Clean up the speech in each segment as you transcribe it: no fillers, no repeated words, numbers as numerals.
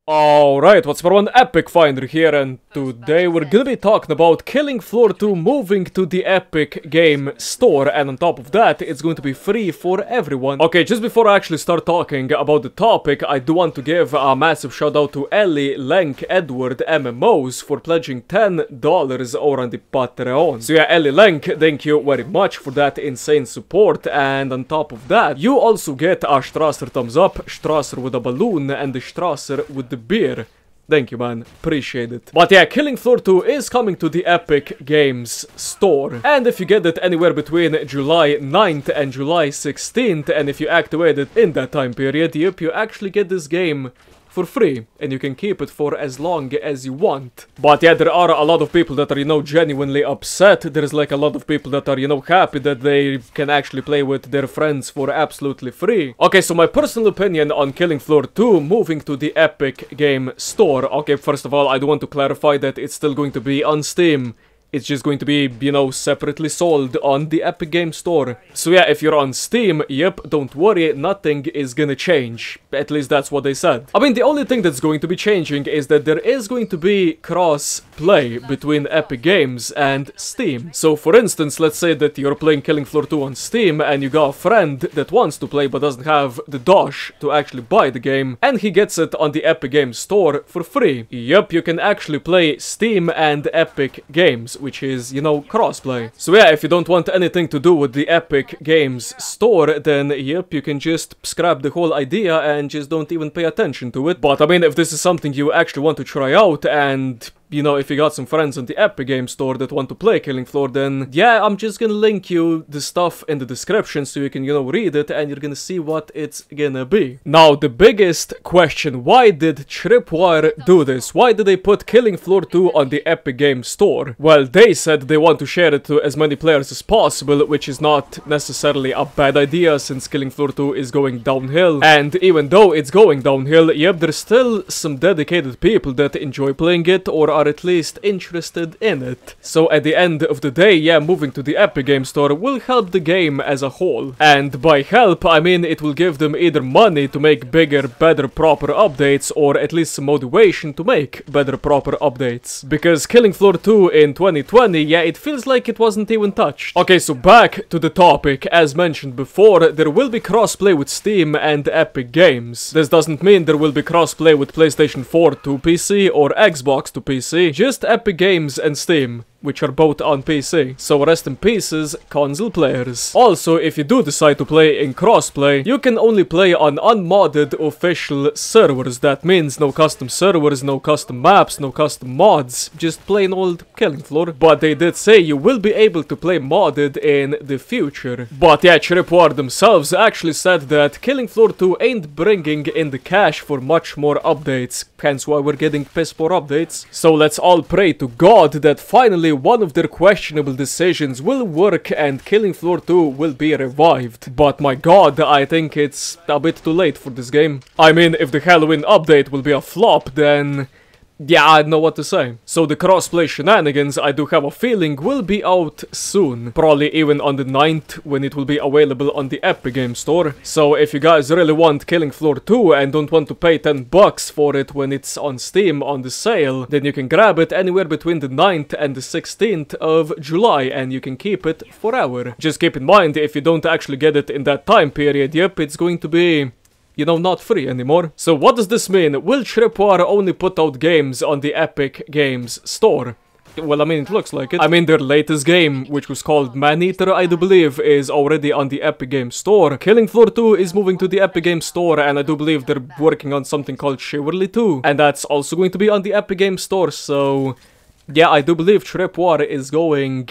Alright, what's for one Epic Finder here, and today we're gonna be talking about Killing Floor 2 moving to the Epic Game Store, and on top of that, it's going to be free for everyone. Okay, just before I actually start talking about the topic, I do want to give a massive shout out to Ellie, Lenk, Edward, MMOs for pledging $10 over on the Patreon. So yeah, Ellie, Lenk, thank you very much for that insane support, and on top of that, you also get a Strasser thumbs up, Strasser with a balloon, and the Strasser with the beer. Thank you, man. Appreciate it. But yeah, Killing Floor 2 is coming to the Epic Games Store. And if you get it anywhere between July 9th and July 16th, and if you activate it in that time period, yep, you actually get this game for free, and you can keep it for as long as you want. But yeah, there are a lot of people that are, you know, genuinely upset. There's like a lot of people that are, you know, happy that they can actually play with their friends for absolutely free. Okay, so my personal opinion on Killing Floor 2 moving to the Epic Game Store. Okay, first of all, I do want to clarify that it's still going to be on Steam. It's just going to be, you know, separately sold on the Epic Game Store. So yeah, if you're on Steam, yep, don't worry, nothing is gonna change. At least that's what they said. I mean, the only thing that's going to be changing is that there is going to be cross-play between Epic Games and Steam. So for instance, let's say that you're playing Killing Floor 2 on Steam and you got a friend that wants to play but doesn't have the dosh to actually buy the game, and he gets it on the Epic Games Store for free. Yep, you can actually play Steam and Epic Games, which is, you know, crossplay. So yeah, if you don't want anything to do with the Epic Games Store, then yep, you can just scrap the whole idea and just don't even pay attention to it. But I mean, if this is something you actually want to try out, and you know, if you got some friends on the Epic Game Store that want to play Killing Floor, then yeah, I'm just gonna link you the stuff in the description so you can, you know, read it and you're gonna see what it's gonna be. Now, the biggest question, why did Tripwire do this? Why did they put Killing Floor 2 on the Epic Game Store? Well, they said they want to share it to as many players as possible, which is not necessarily a bad idea since Killing Floor 2 is going downhill. And even though it's going downhill, yep, there's still some dedicated people that enjoy playing it or are at least interested in it. So at the end of the day, yeah, moving to the Epic Game Store will help the game as a whole. And by help, I mean it will give them either money to make bigger, better, proper updates, or at least some motivation to make better, proper updates. Because Killing Floor 2 in 2020, yeah, it feels like it wasn't even touched. Okay, so back to the topic. As mentioned before, there will be crossplay with Steam and Epic Games. This doesn't mean there will be crossplay with PlayStation 4 to PC or Xbox to PC. Just Epic Games and Steam, which are both on PC. So rest in pieces, console players. Also, if you do decide to play in crossplay, you can only play on unmodded official servers. That means no custom servers, no custom maps, no custom mods, just plain old Killing Floor. But they did say you will be able to play modded in the future. But yeah, Tripwire themselves actually said that Killing Floor 2 ain't bringing in the cash for much more updates, hence why we're getting piss poor updates. So let's all pray to God that finally one of their questionable decisions will work and Killing Floor 2 will be revived. But my god, I think it's a bit too late for this game. I mean, if the Halloween update will be a flop, then yeah, I don't know what to say. So the crossplay shenanigans, I do have a feeling, will be out soon. Probably even on the 9th, when it will be available on the Epic Game Store. So if you guys really want Killing Floor 2 and don't want to pay $10 for it when it's on Steam on the sale, then you can grab it anywhere between the 9th and the 16th of July, and you can keep it forever. Just keep in mind, if you don't actually get it in that time period, yep, it's going to be, you know, not free anymore. So what does this mean? Will Tripwire only put out games on the Epic Games Store? Well, I mean, it looks like it. I mean, their latest game, which was called Maneater, I do believe, is already on the Epic Games Store. Killing Floor 2 is moving to the Epic Games Store, and I do believe they're working on something called Chivalry 2. And that's also going to be on the Epic Games Store, so yeah, I do believe Tripwire is going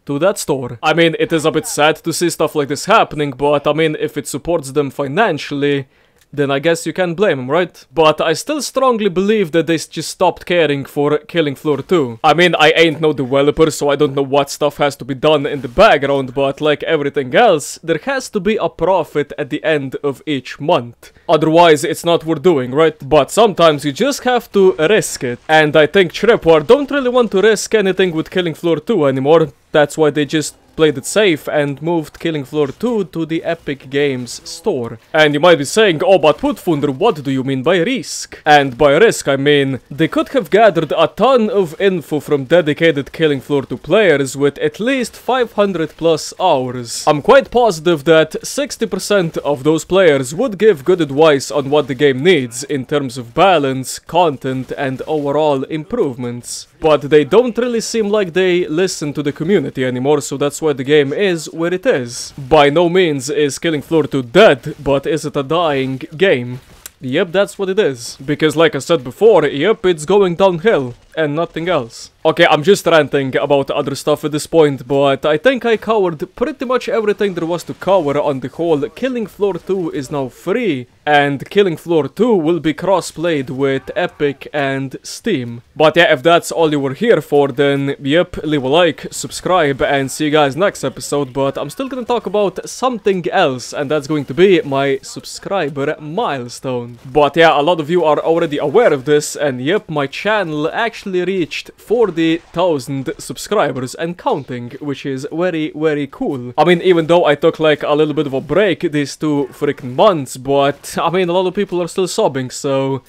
to that store. I mean, it is a bit sad to see stuff like this happening, but I mean, if it supports them financially, then I guess you can't blame them, right? But I still strongly believe that they just stopped caring for Killing Floor 2. I mean, I ain't no developer, so I don't know what stuff has to be done in the background, but like everything else, there has to be a profit at the end of each month. Otherwise, it's not worth doing, right? But sometimes you just have to risk it. And I think Tripwire don't really want to risk anything with Killing Floor 2 anymore. That's why they just played it safe and moved Killing Floor 2 to the Epic Games store. And you might be saying, oh, but Woodfunder, what do you mean by risk? And by risk, I mean, they could have gathered a ton of info from dedicated Killing Floor 2 players with at least 500 plus hours. I'm quite positive that 60% of those players would give good advice on what the game needs in terms of balance, content, and overall improvements. But they don't really seem like they listen to the community anymore, so that's why the game is where it is. By no means is Killing Floor 2 dead, but is it a dying game? Yep, that's what it is. Because like I said before, yep, it's going downhill. And nothing else. Okay, I'm just ranting about other stuff at this point, but I think I covered pretty much everything there was to cover on the whole Killing Floor 2 is now free, and Killing Floor 2 will be cross-played with Epic and Steam. But yeah, if that's all you were here for, then yep, leave a like, subscribe, and see you guys next episode, but I'm still gonna talk about something else, and that's going to be my subscriber milestone. But yeah, a lot of you are already aware of this, and yep, my channel actually reached 40,000 subscribers and counting, which is very, very cool. I mean, even though I took like a little bit of a break these 2 freaking months, but I mean, a lot of people are still subbing, so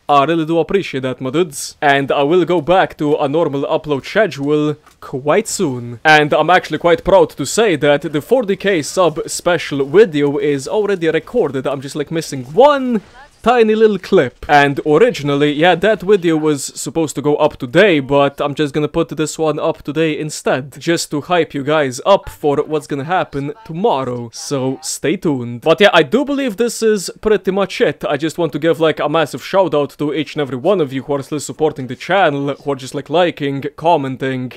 I really do appreciate that, my dudes. And I will go back to a normal upload schedule quite soon. And I'm actually quite proud to say that the 40k sub special video is already recorded. I'm just like missing one tiny little clip. And originally, yeah, that video was supposed to go up today, but I'm just gonna put this one up today instead, just to hype you guys up for what's gonna happen tomorrow, so stay tuned. But yeah, I do believe this is pretty much it. I just want to give like a massive shout out to each and every one of you who are still supporting the channel, who are just like liking, commenting.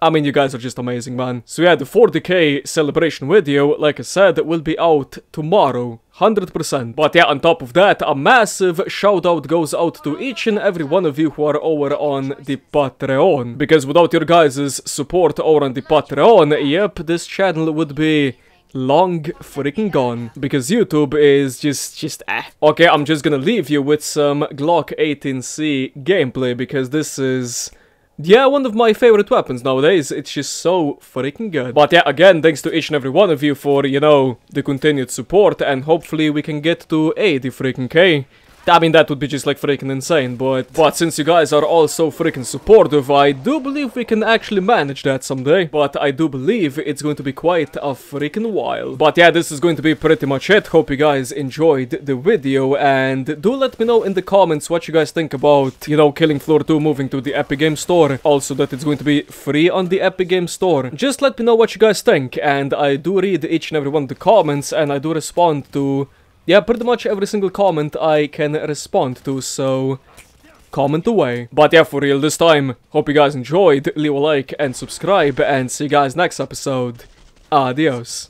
I mean, you guys are just amazing, man. So yeah, the 40k celebration video, like I said, will be out tomorrow. 100%. But yeah, on top of that, a massive shout out goes out to each and every one of you who are over on the Patreon. Because without your guys' support over on the Patreon, yep, this channel would be long freaking gone. Because YouTube is just Okay, I'm just gonna leave you with some Glock 18C gameplay, because this is, yeah, one of my favorite weapons nowadays. It's just so freaking good. But yeah, again, thanks to each and every one of you for, you know, the continued support, and hopefully we can get to 80 freaking K. I mean, that would be just like freaking insane, but since you guys are all so freaking supportive, I do believe we can actually manage that someday. But I do believe it's going to be quite a freaking while. But yeah, this is going to be pretty much it. Hope you guys enjoyed the video, and do let me know in the comments what you guys think about, you know, Killing Floor 2 moving to the Epic Games Store. Also that it's going to be free on the Epic Games Store. Just let me know what you guys think, and I do read each and every one of the comments, and I do respond to, yeah, pretty much every single comment I can respond to, so comment away. But yeah, for real this time, hope you guys enjoyed, leave a like and subscribe, and see you guys next episode. Adios.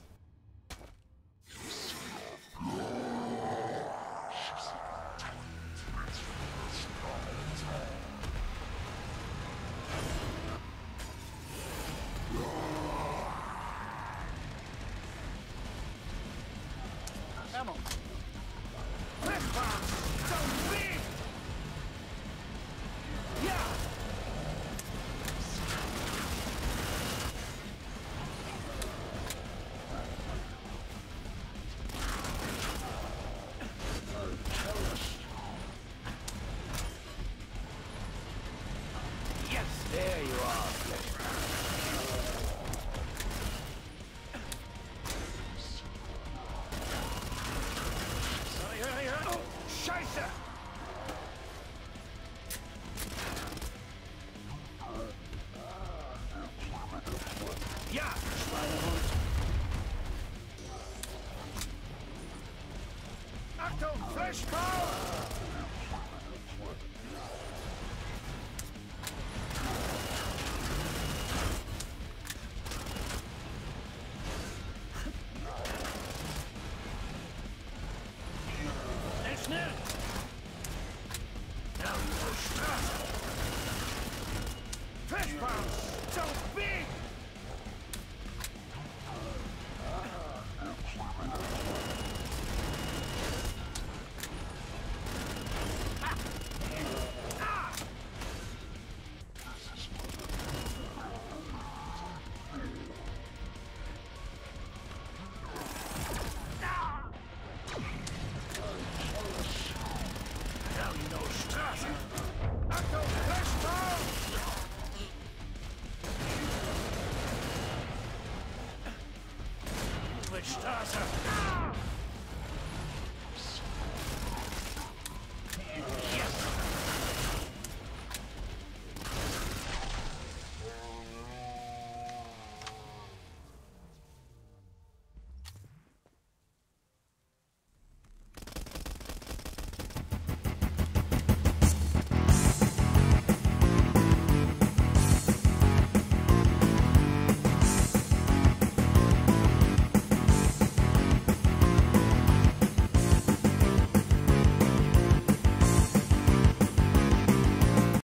Fish bounce! So big!